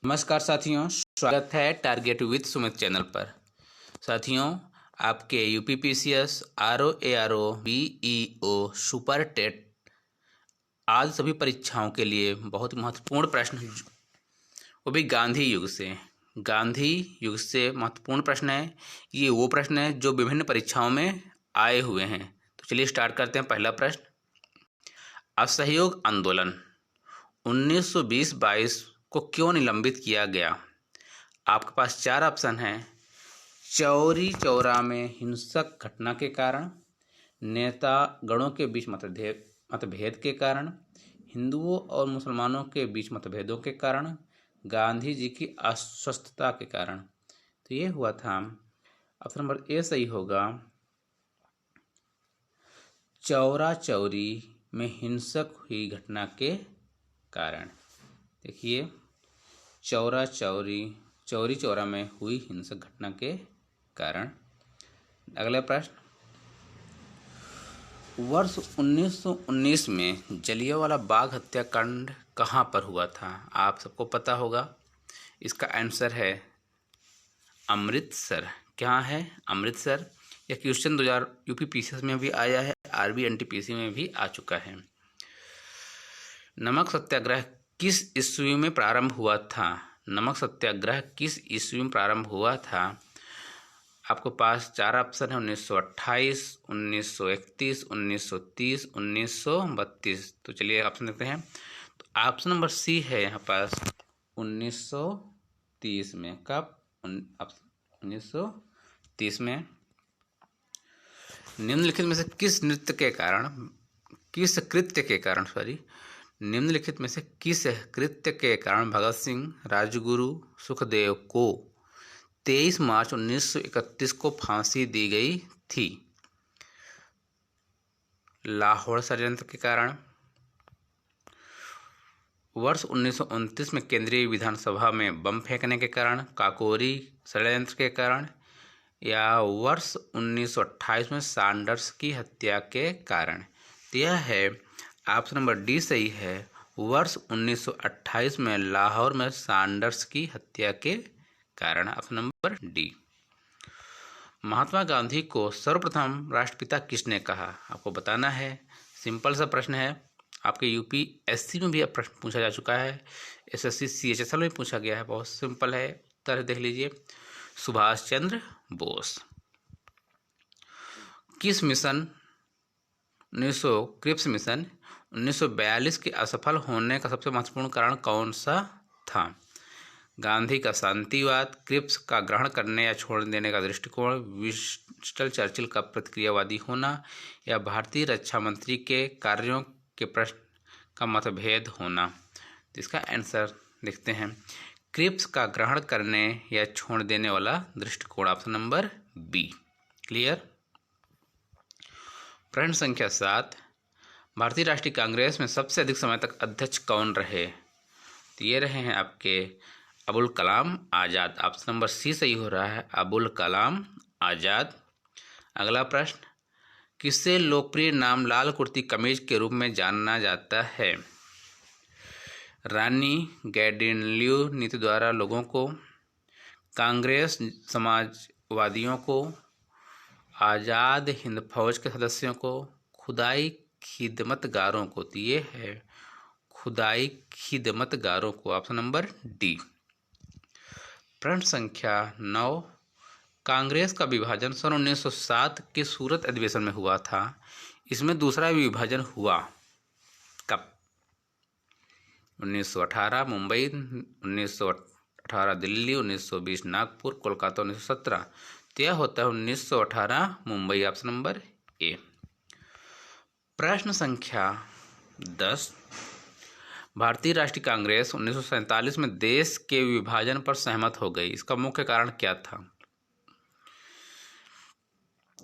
नमस्कार साथियों, स्वागत है टारगेट विद सुमित चैनल पर। साथियों, आपके UPPCS, RO, ARO, BEO, super TET आदि सभी परीक्षाओं के लिए बहुत महत्वपूर्ण प्रश्न, वो भी गांधी युग से महत्वपूर्ण प्रश्न है। ये वो प्रश्न है जो विभिन्न परीक्षाओं में आए हुए हैं। तो चलिए स्टार्ट करते हैं। पहला प्रश्न, असहयोग आंदोलन 1920-22 को क्यों निलंबित किया गया? आपके पास चार ऑप्शन हैं। चौरी चौरा में हिंसक घटना के कारण, नेता गणों के बीच मतभेद के कारण, हिंदुओं और मुसलमानों के बीच मतभेदों के कारण, गांधी जी की अस्वस्थता के कारण। तो ये हुआ था, ऑप्शन नंबर ए सही होगा, चौरा चौरी में हिंसक हुई घटना के कारण। देखिए, चौरी चौरा में हुई हिंसक घटना के कारण। अगला प्रश्न, वर्ष 1919 में जलियांवाला बाग हत्याकांड कहाँ पर हुआ था? आप सबको पता होगा। इसका आंसर है अमृतसर। क्या है? अमृतसर। यह क्वेश्चन 2000 यूपीपीसीएस में भी आया है, आरबी एनटीपीसी में भी आ चुका है। नमक सत्याग्रह किस ईस्वी में प्रारंभ हुआ था? नमक सत्याग्रह किस ईस्वी में प्रारंभ हुआ था? आपके पास चार ऑप्शन है, 1928, 1931, 1930, 1932। तो चलिए ऑप्शन देखते हैं। तो ऑप्शन नंबर सी है यहाँ पास 1930 में। कब? 1930 में। निम्नलिखित में से किस कृत्य के कारण भगत सिंह, राजगुरु, सुखदेव को 23 मार्च 1931 को फांसी दी गई थी? लाहौर षड्यंत्र के कारण, वर्ष 1929 में केंद्रीय विधानसभा में बम फेंकने के कारण, काकोरी षड्यंत्र के कारण, या वर्ष 1928 में सैंडर्स की हत्या के कारण। तो यह है ऑप्शन नंबर डी सही है, वर्ष 1928 में लाहौर में सैंडर्स की हत्या के कारण। Option number D. Mahatma Gandhi को सर्वप्रथम राष्ट्रपिता किसने कहा? आपको बताना है। सिंपल सा प्रश्न है, आपके यूपीएससी में भी प्रश्न पूछा जा चुका है, एसएससी सीएचएसएल में पूछा गया है। बहुत सिंपल है, उत्तर देख लीजिए, सुभाष चंद्र बोस। किस मिशन क्रिप्स मिशन 1942 के असफल होने का सबसे महत्वपूर्ण कारण कौन सा था? गांधी का शांतिवाद, क्रिप्स का ग्रहण करने या छोड़ देने का दृष्टिकोण, विंस्टन चर्चिल का प्रतिक्रियावादी होना, या भारतीय रक्षा मंत्री के कार्यों के प्रश्न का मतभेद होना। तो इसका आंसर देखते हैं, क्रिप्स का ग्रहण करने या छोड़ देने वाला दृष्टिकोण। Option number B. क्लियर? प्रश्न संख्या 7, भारतीय राष्ट्रीय कांग्रेस में सबसे अधिक समय तक अध्यक्ष कौन रहे? तो ये रहे हैं आपके अबुल कलाम आज़ाद। ऑप्शन नंबर सी सही हो रहा है, अबुल कलाम आज़ाद। अगला प्रश्न, किसे लोकप्रिय नाम लाल कुर्ती कमीज के रूप में जाना जाता है? रानी गैडिनल्यू नीति द्वारा लोगों को, कांग्रेस समाजवादियों को, आज़ाद हिंद फौज के सदस्यों को, खुदाई खिदमतगारों को। तो ये है खुदाई खिदमतगारों को। Option number D. प्रश्न संख्या 9, कांग्रेस का विभाजन सन 1907 के सूरत अधिवेशन में हुआ था। इसमें दूसरा विभाजन हुआ कब? 1918 मुंबई, 1918 दिल्ली, 1920 नागपुर, कोलकाता 1917। तो यह होता है 1918 मुंबई। ऑप्शन नंबर ए। प्रश्न संख्या 10, भारतीय राष्ट्रीय कांग्रेस 1947 में देश के विभाजन पर सहमत हो गई। इसका मुख्य कारण क्या था?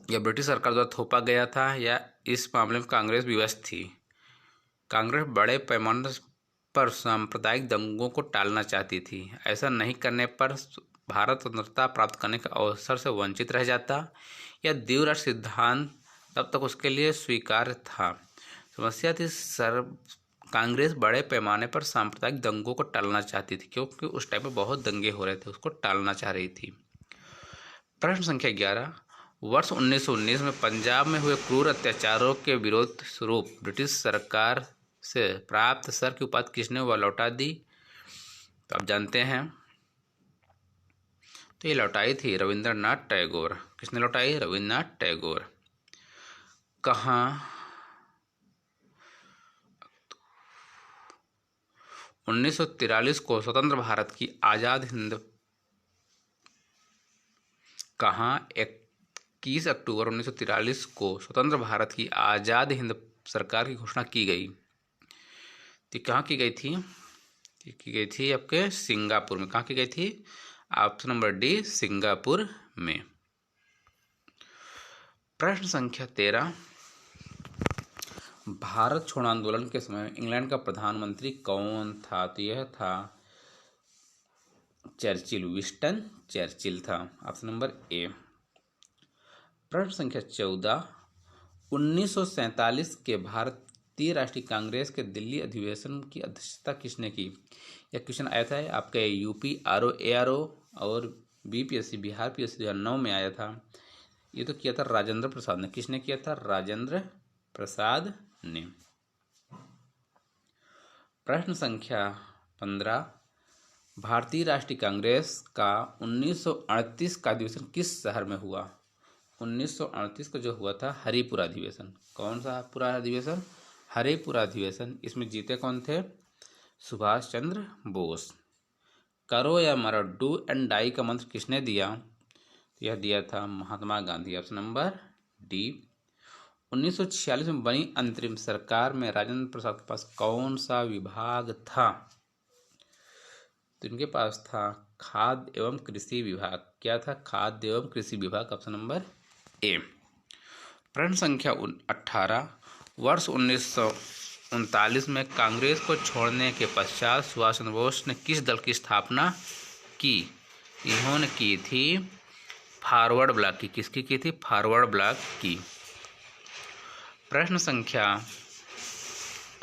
यह ब्रिटिश सरकार द्वारा थोपा गया था, या इस मामले में कांग्रेस विवश थी? कांग्रेस बड़े पैमाने पर सांप्रदायिक दंगों को टालना चाहती थी। ऐसा नहीं करने पर भारत स्वतंत्रता प्राप्त करने के अवसर से वंचित रह जाता, या द्विराष्ट्र सिद्धांत तब तक उसके लिए स्वीकार्य था। समस्या थी कांग्रेस बड़े पैमाने पर सांप्रदायिक दंगों को टालना चाहती थी, क्योंकि उस टाइम पे बहुत दंगे हो रहे थे, उसको टालना चाह रही थी। प्रश्न संख्या 11, वर्ष 1919 में पंजाब में हुए क्रूर अत्याचारों के विरोध स्वरूप ब्रिटिश सरकार से प्राप्त सर की उपाधि किसने वह लौटा दी? तो आप जानते हैं, तो ये लौटाई थी रविंद्रनाथ टैगोर। किसने लौटाई? रविंद्रनाथ टैगोर। कहाँ? 1943 को स्वतंत्र भारत की आज़ाद हिंद, कहाँ? 21 अक्टूबर 1943 को स्वतंत्र भारत की आज़ाद हिंद सरकार की घोषणा की गई। तो कहाँ की गई थी? की गई थी आपके सिंगापुर में। कहाँ की गई थी? ऑप्शन नंबर डी, सिंगापुर में। प्रश्न संख्या 13, भारत छोड़ो आंदोलन के समय इंग्लैंड का प्रधानमंत्री कौन था? तो यह था चर्चिल, विंस्टन चर्चिल था। ऑप्शन नंबर ए। प्रश्न संख्या 14, 1947 के भारतीय राष्ट्रीय कांग्रेस के दिल्ली अधिवेशन की अध्यक्षता किसने की? यह क्वेश्चन आया था आपके यूपी आरओ एआरओ और बीपीएससी बिहार पीएससी 2009 में आया था। ये तो किया था राजेंद्र प्रसाद ने। किसने किया था? राजेंद्र प्रसाद ने। प्रश्न संख्या 15, भारतीय राष्ट्रीय कांग्रेस का 1938 का अधिवेशन किस शहर में हुआ? 1938 का जो हुआ था हरिपुरा अधिवेशन। कौन सा पूरा अधिवेशन? हरिपुरा अधिवेशन। इसमें जीते कौन थे? सुभाष चंद्र बोस। करो या मरो, डू एंड डाई का मंत्र किसने दिया? यह दिया था Mahatma Gandhi. Option number D. 1946 में बनी अंतरिम सरकार में राजेंद्र प्रसाद के पास कौन सा विभाग था? तो इनके पास था खाद्य एवं कृषि विभाग। क्या था? खाद्य एवं कृषि विभाग। ऑप्शन नंबर ए। प्रश्न संख्या 18, वर्ष 1939 में कांग्रेस को छोड़ने के पश्चात सुभाष चंद्र बोस ने किस दल की स्थापना की? इन्होंने की थी फॉरवर्ड ब्लॉक की। किसकी की थी? फॉरवर्ड ब्लॉक की। प्रश्न संख्या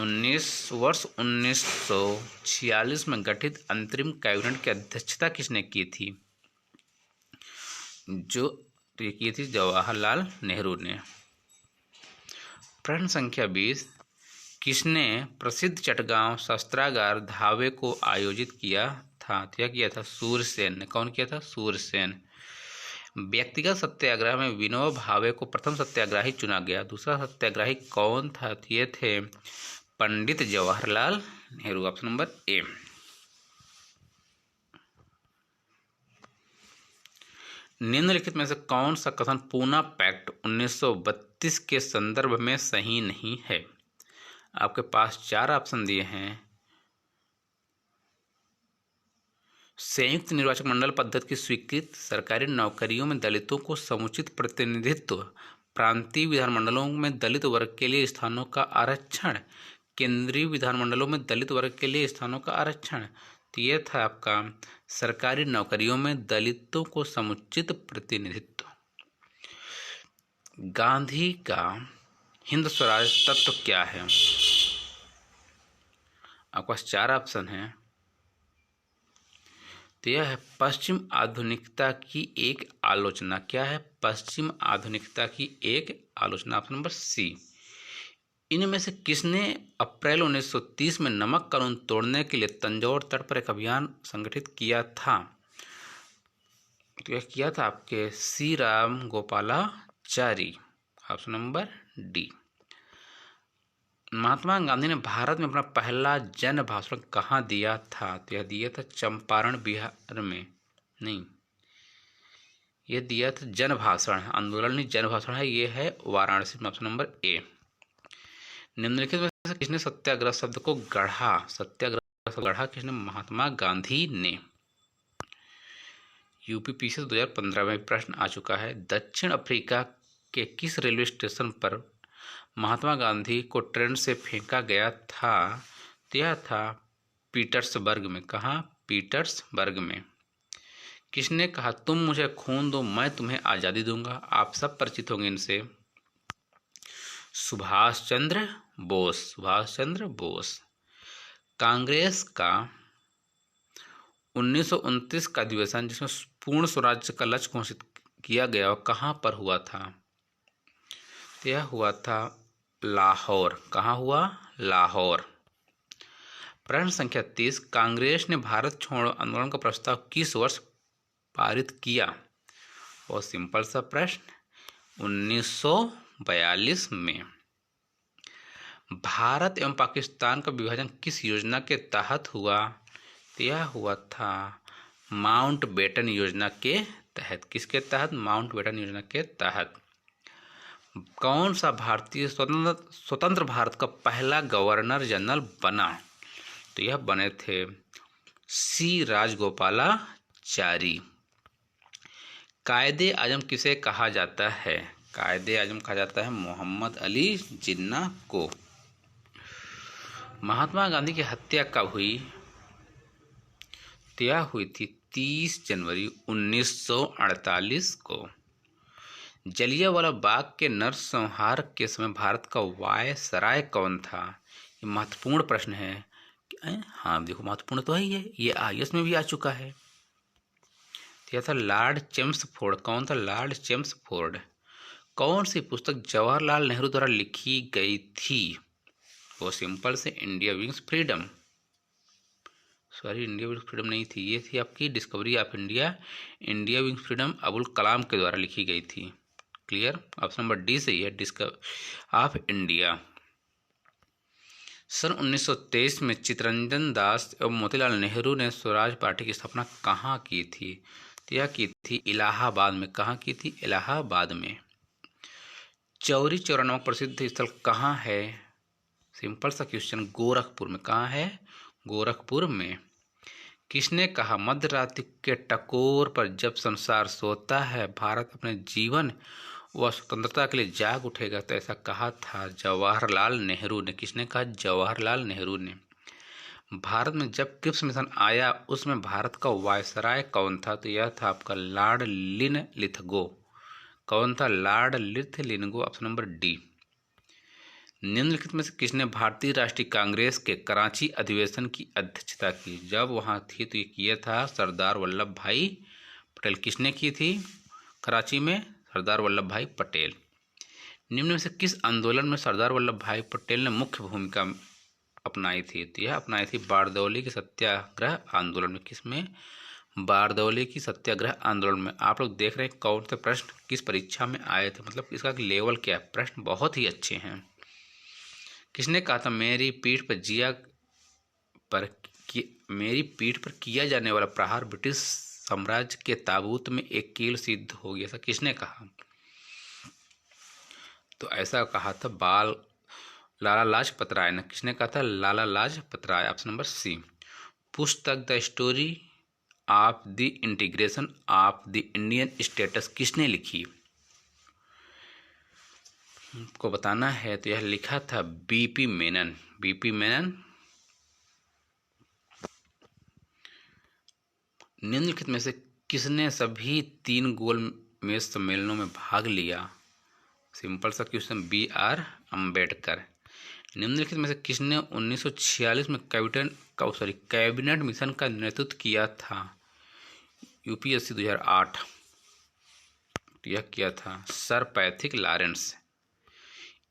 19, वर्ष 1946 में गठित अंतरिम कैबिनेट की अध्यक्षता किसने की थी? जो की थी जवाहरलाल नेहरू ने। प्रश्न संख्या 20, किसने प्रसिद्ध चटगांव शस्त्रागार धावे को आयोजित किया था? क्या किया था? सूरसेन ने। कौन किया था? सूरसेन। व्यक्तिगत सत्याग्रह में विनोबा भावे को प्रथम सत्याग्रही चुना गया। दूसरा सत्याग्रही कौन था? ये थे Pandit Jawaharlal Nehru. Option number A. निम्नलिखित में से कौन सा कथन पूना पैक्ट 1932 के संदर्भ में सही नहीं है? आपके पास 4 ऑप्शन दिए हैं। संयुक्त निर्वाचक मंडल पद्धति की स्वीकृत सरकारी नौकरियों में दलितों को समुचित प्रतिनिधित्व, प्रांतीय विधानमंडलों में दलित वर्ग के लिए स्थानों का आरक्षण, केंद्रीय विधानमंडलों में दलित वर्ग के लिए स्थानों का आरक्षण। तो यह था आपका सरकारी नौकरियों में दलितों को समुचित प्रतिनिधित्व। गांधी का हिंद स्वराज तत्व क्या है? आपके पास 4 ऑप्शन हैं। तो यह है पश्चिम आधुनिकता की एक आलोचना। क्या है? पश्चिम आधुनिकता की एक आलोचना। Option number C. इनमें से किसने अप्रैल 1930 में नमक कानून तोड़ने के लिए तंजौर तट पर एक अभियान संगठित किया था? तो यह किया था आपके C Ram Gopalachari. Option number D. Mahatma Gandhi ने भारत में अपना पहला जन भाषण कहाँ दिया था? तो यह दिया था चंपारण बिहार में। नहीं, यह दिया था जन भाषण, आंदोलन नहीं जन भाषण है, ये है वाराणसी में। Option number A. निम्नलिखित में से किसने सत्याग्रह शब्द को गढ़ा? सत्याग्रह शब्द गढ़ा किसने? महात्मा गांधी ने। यूपीपीसी 2015 में प्रश्न आ चुका है। दक्षिण अफ्रीका के किस रेलवे स्टेशन पर महात्मा गांधी को ट्रेन से फेंका गया था? तो यह था पीटर्सबर्ग में। कहाँ? पीटर्सबर्ग में। किसने कहा तुम मुझे खून दो मैं तुम्हें आज़ादी दूंगा? आप सब परिचित होंगे इनसे। सुभाष चंद्र बोस। सुभाष चंद्र बोस। कांग्रेस का 1929 का अधिवेशन जिसमें पूर्ण स्वराज्य का लक्ष्य घोषित किया गया और कहाँ पर हुआ था? तो यह हुआ था लाहौर। कहाँ हुआ? लाहौर। प्रश्न संख्या 30, कांग्रेस ने भारत छोड़ो आंदोलन का प्रस्ताव किस वर्ष पारित किया? बहुत सिंपल सा प्रश्न, 1942 में। भारत एवं पाकिस्तान का विभाजन किस योजना के तहत हुआ? तो यह हुआ था माउंटबेटन योजना के तहत। किसके तहत? माउंटबेटन योजना के तहत। कौन सा भारतीय स्वतंत्र भारत का पहला गवर्नर जनरल बना? तो यह बने थे सी राजगोपालाचारी। कायदे आजम किसे कहा जाता है? कायदे आजम कहा जाता है मोहम्मद अली जिन्ना को। महात्मा गांधी की हत्या कब हुई? तो यह हुई थी 30 जनवरी 1948 को। जलियांवाला बाग के नरसंहार के समय भारत का वायसराय कौन था? ये महत्वपूर्ण प्रश्न है। हाँ देखो, महत्वपूर्ण तो है ही है, ये IAS में भी आ चुका है। यह था लॉर्ड चेम्सफोर्ड। कौन था? Lord Chelmsford. कौन सी पुस्तक जवाहरलाल नेहरू द्वारा लिखी गई थी? वो सिंपल से India wins freedom. Sorry, India wins freedom नहीं थी, ये थी आपकी discovery of India. India wins freedom Abul Kalam के द्वारा लिखी गई थी। क्लियर? ऑप्शन नंबर डी सही है, डिस्कवरी ऑफ इंडिया। सन 1923 में चित्तरंजन दास एवं मोतीलाल नेहरू ने स्वराज पार्टी की स्थापना कहाँ की थी? तो यह की थी इलाहाबाद में। कहाँ की थी? इलाहाबाद में। चौरी चौरा नामक प्रसिद्ध स्थल कहाँ है? सिंपल सा क्वेश्चन, गोरखपुर में। कहाँ है? गोरखपुर में। किसने कहा मध्य रात्रि के टकोर पर जब संसार सोता है भारत अपने जीवन व स्वतंत्रता के लिए जाग उठेगा? तो ऐसा कहा था जवाहरलाल नेहरू ने। किसने कहा? जवाहरलाल नेहरू ने। भारत में जब क्रिप्स मिशन आया उसमें भारत का वायसराय कौन था? तो यह था आपका लॉर्ड लिनलिथगो। कौन था? Lord Linlithgow. Option number D. निम्नलिखित में से किसने भारतीय राष्ट्रीय कांग्रेस के कराची अधिवेशन की अध्यक्षता की? जब वहाँ थी तो ये किया था सरदार वल्लभ भाई पटेल। किसने की थी कराची में? सरदार वल्लभ भाई पटेल। निम्न में से किस आंदोलन में सरदार वल्लभ भाई पटेल ने मुख्य भूमिका अपनाई थी? तो यह अपनाई थी बारदौली के सत्याग्रह आंदोलन में। किसमें? बारदौली की सत्याग्रह आंदोलन में। आप लोग देख रहे हैं कौन से प्रश्न किस परीक्षा में आए थे, मतलब इसका लेवल क्या है। प्रश्न बहुत ही अच्छे हैं। किसने कहा था मेरी पीठ पर किया जाने वाला प्रहार ब्रिटिश साम्राज्य के ताबूत में एक कील सिद्ध हो गया? ऐसा किसने कहा? तो ऐसा कहा था लाला लाजपत राय ने। किसने कहा था? Lala Lajpat Rai. Option number C. पुस्तक the story of the integration of the Indian states किसने लिखी? को बताना है। तो यह लिखा था बीपी मेनन। बीपी मेनन। निम्नलिखित में से किसने सभी 3 गोलमेज सम्मेलनों में भाग लिया? सिंपल सा क्वेश्चन, BR अम्बेडकर। निम्नलिखित में से किसने 1946 में कैबिनेट मिशन का नेतृत्व किया था? UPSC 2008। यह किया था सर पैथिक लॉरेंस।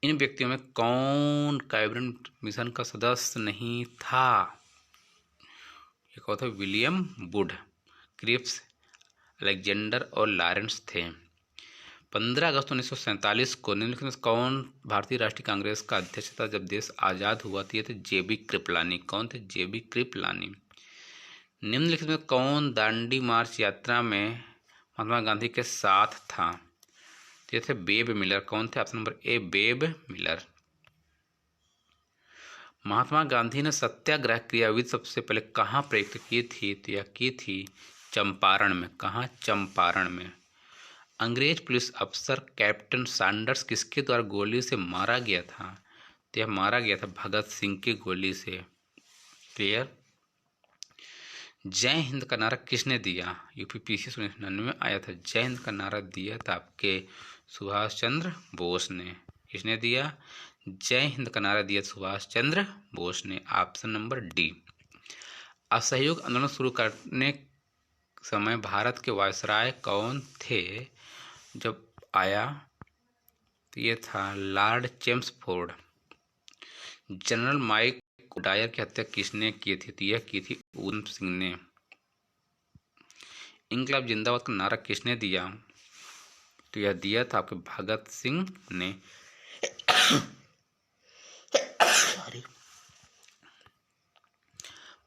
इन व्यक्तियों में कौन कैबिनेट मिशन का सदस्य नहीं था? ये कौन था? विलियम वुड, क्रिप्स, अलेक्जेंडर और लॉरेंस थे। 15 अगस्त 1947 को निम्नलिखित में कौन भारतीय राष्ट्रीय कांग्रेस का अध्यक्ष था जब देश आज़ाद हुआ? ये थे JB कृपलानी। कौन थे? JB कृपलानी। निम्नलिखित में कौन दांडी मार्च यात्रा में महात्मा गांधी के साथ था? ये थे बेब मिलर। कौन थे? Option number A, Webb Miller. Mahatma Gandhi ने सत्याग्रह क्रियाविधि सबसे पहले कहाँ प्रयुक्त की थी? तो यह की थी चंपारण में। कहाँ? चंपारण में। अंग्रेज पुलिस अफसर कैप्टन सैंडर्स किसके द्वारा गोली से मारा गया था? तो यह मारा गया था भगत सिंह की गोली से। क्लियर? जय हिंद का नारा किसने दिया? UPPC 1999 में आया था। जय हिंद का नारा दिया था आपके सुभाष चंद्र बोस ने। किसने दिया? जय हिंद का नारा दिया सुभाष चंद्र बोस ने। Option number D. असहयोग आंदोलन शुरू करने समय भारत के वायसराय कौन थे जब आया? तो ये था Lord Chelmsford. General Mike Dyer की हत्या किसने की थी? तो यह की थी उधम सिंह ने। इंकलाब जिंदाबाद का नारा किसने दिया? तो यह दिया था आपके भगत सिंह ने।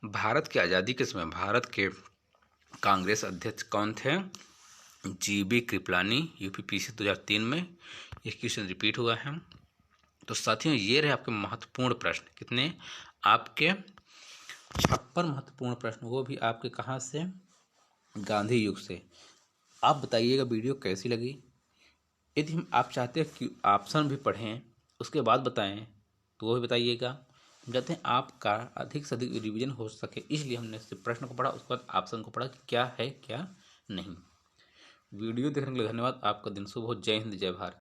भारत की आज़ादी के समय भारत के कांग्रेस अध्यक्ष कौन थे? जीबी कृपलानी। यूपीपीसी 2003 में ये क्वेश्चन रिपीट हुआ है। तो साथियों ये रहे आपके महत्वपूर्ण प्रश्न। कितने? आपके 56 महत्वपूर्ण प्रश्न, वो भी आपके कहाँ से? गांधी युग से। आप बताइएगा वीडियो कैसी लगी। यदि आप चाहते हैं कि ऑप्शन भी पढ़ें उसके बाद बताएं तो वो भी बताइएगा। हम चाहते हैं आपका अधिक से अधिक रिवीजन हो सके, इसलिए हमने सिर्फ प्रश्न को पढ़ा, उसके बाद ऑप्शन को पढ़ा कि क्या है क्या नहीं। वीडियो देखने के लिए धन्यवाद। आपका दिन शुभ हो। जय हिंद जय भारत।